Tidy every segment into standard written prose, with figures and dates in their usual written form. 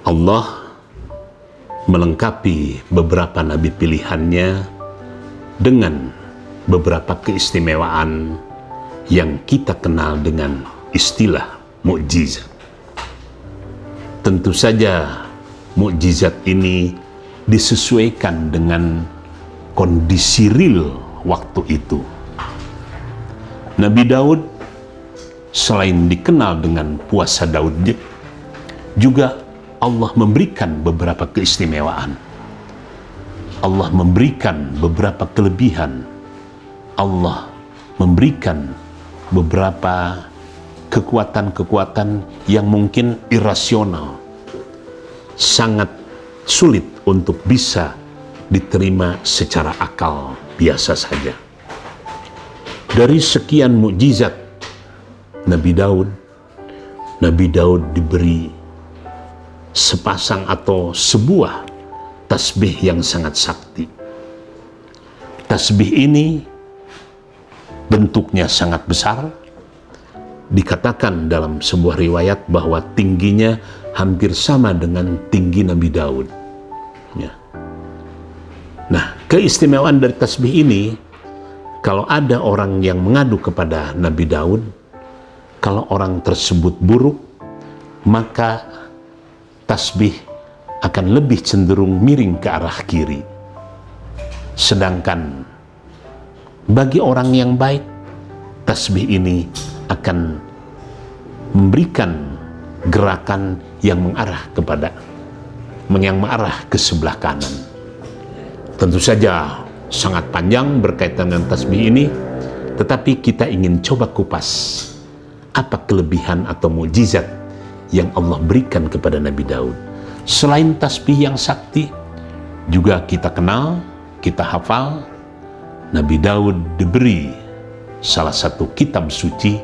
Allah melengkapi beberapa nabi pilihannya dengan beberapa keistimewaan yang kita kenal dengan istilah mukjizat. Tentu saja mukjizat ini disesuaikan dengan kondisi real waktu itu. Nabi Daud selain dikenal dengan puasa Daud, juga Allah memberikan beberapa keistimewaan. Allah memberikan beberapa kelebihan. Allah memberikan beberapa kekuatan-kekuatan yang mungkin irasional, sangat sulit untuk bisa diterima secara akal biasa saja. Dari sekian mukjizat Nabi Daud diberi sepasang atau sebuah tasbih yang sangat sakti. Tasbih ini bentuknya sangat besar. Dikatakan dalam sebuah riwayat bahwa tingginya hampir sama dengan tinggi Nabi Daud. Ya. Nah, keistimewaan dari tasbih ini, kalau ada orang yang mengadu kepada Nabi Daud, kalau orang tersebut buruk, maka tasbih akan lebih cenderung miring ke arah kiri. Sedangkan bagi orang yang baik, tasbih ini akan memberikan gerakan yang mengarah ke sebelah kanan. Tentu saja sangat panjang berkaitan dengan tasbih ini, tetapi kita ingin coba kupas apa kelebihan atau mukjizat yang Allah berikan kepada Nabi Daud. Selain tasbih yang sakti, juga kita kenal, kita hafal, Nabi Daud diberi salah satu kitab suci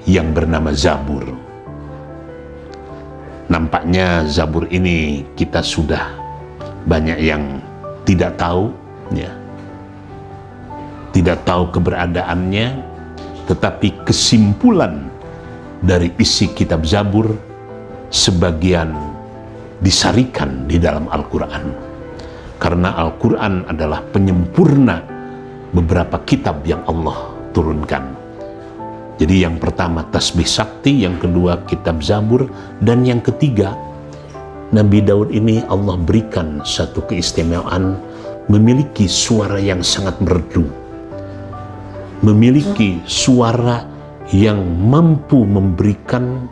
yang bernama Zabur. Nampaknya Zabur ini kita sudah banyak yang tidak tahu, ya. Tidak tahu keberadaannya, tetapi kesimpulan dari isi kitab Zabur sebagian disarikan di dalam Al-Quran. Karena Al-Quran adalah penyempurna beberapa kitab yang Allah turunkan. Jadi yang pertama tasbih sakti, yang kedua kitab Zabur, dan yang ketiga Nabi Daud ini Allah berikan satu keistimewaan, memiliki suara yang sangat merdu, memiliki suara yang mampu memberikan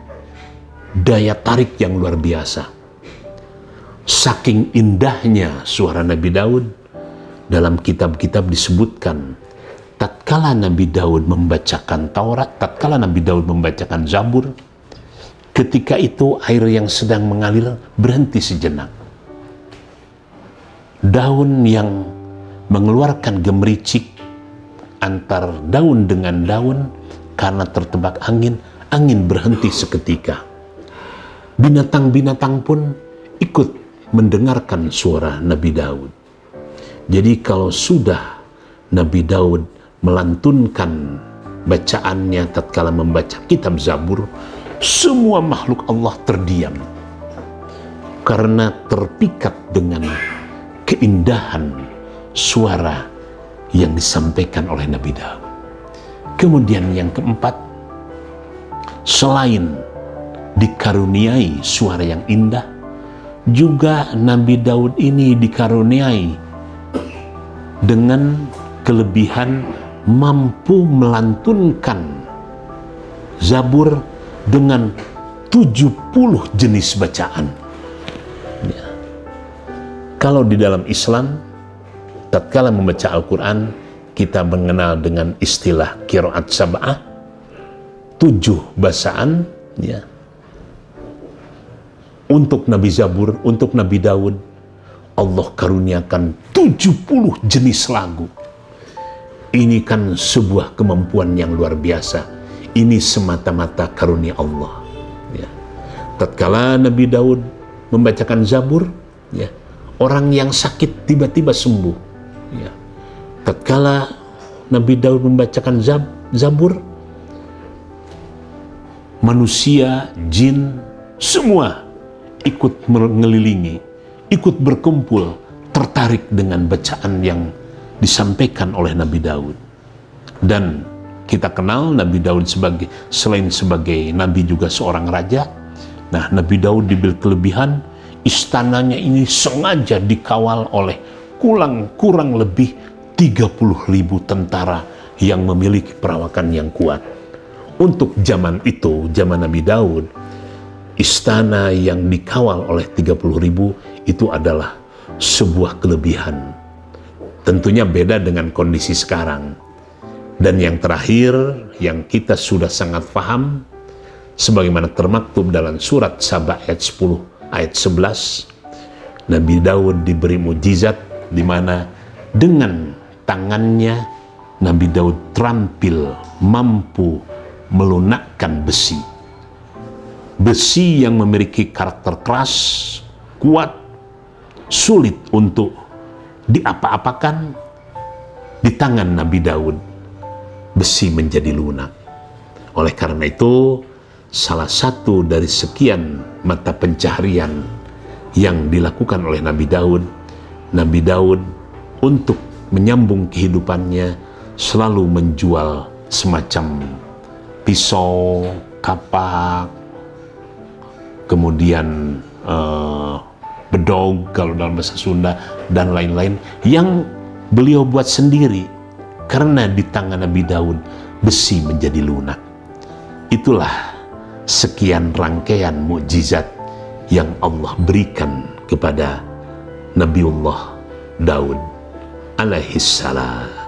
daya tarik yang luar biasa. Saking indahnya suara Nabi Daud, dalam kitab-kitab disebutkan tatkala Nabi Daud membacakan Taurat, tatkala Nabi Daud membacakan Zabur, ketika itu air yang sedang mengalir berhenti sejenak. Daun yang mengeluarkan gemericik antar daun dengan daun karena tertebak angin, angin berhenti seketika. Binatang-binatang pun ikut mendengarkan suara Nabi Daud. Jadi kalau sudah Nabi Daud melantunkan bacaannya tatkala membaca kitab Zabur, semua makhluk Allah terdiam karena terpikat dengan keindahan suara yang disampaikan oleh Nabi Daud. Kemudian yang keempat, selain dikaruniai suara yang indah, juga Nabi Daud ini dikaruniai dengan kelebihan mampu melantunkan Zabur dengan 70 jenis bacaan. Ya. Kalau di dalam Islam, tatkala membaca Al-Quran, kita mengenal dengan istilah qiraat sab'ah, 7 bacaan, ya. Untuk Nabi Zabur, untuk Nabi Daud, Allah karuniakan 70 jenis lagu. Ini kan sebuah kemampuan yang luar biasa. Ini semata-mata karunia Allah. Ya. Tatkala Nabi Daud membacakan Zabur, ya, orang yang sakit tiba-tiba sembuh. Ya. Tatkala Nabi Daud membacakan Zabur, manusia, jin, semua ikut mengelilingi, ikut berkumpul, tertarik dengan bacaan yang disampaikan oleh Nabi Daud. Dan kita kenal Nabi Daud selain sebagai Nabi juga seorang raja. Nah, Nabi Daud diberi kelebihan, istananya ini sengaja dikawal oleh kurang lebih 30.000 tentara yang memiliki perawakan yang kuat. Untuk zaman itu, zaman Nabi Daud, istana yang dikawal oleh 30.000 itu adalah sebuah kelebihan. Tentunya beda dengan kondisi sekarang. Dan yang terakhir, yang kita sudah sangat paham, sebagaimana termaktub dalam surat Saba ayat 10, ayat 11, Nabi Daud diberi mujizat di mana dengan tangannya Nabi Daud terampil mampu melunakkan besi. Besi yang memiliki karakter keras, kuat, sulit untuk diapa-apakan, di tangan Nabi Daud besi menjadi lunak. Oleh karena itu, salah satu dari sekian mata pencaharian yang dilakukan oleh Nabi Daud untuk menyambung kehidupannya selalu menjual semacam pisau, kapak, kemudian bedog kalau dalam bahasa Sunda, dan lain-lain yang beliau buat sendiri, karena di tangan Nabi Daud besi menjadi lunak. Itulah sekian rangkaian mukjizat yang Allah berikan kepada Nabiullah Daud alaihissalam.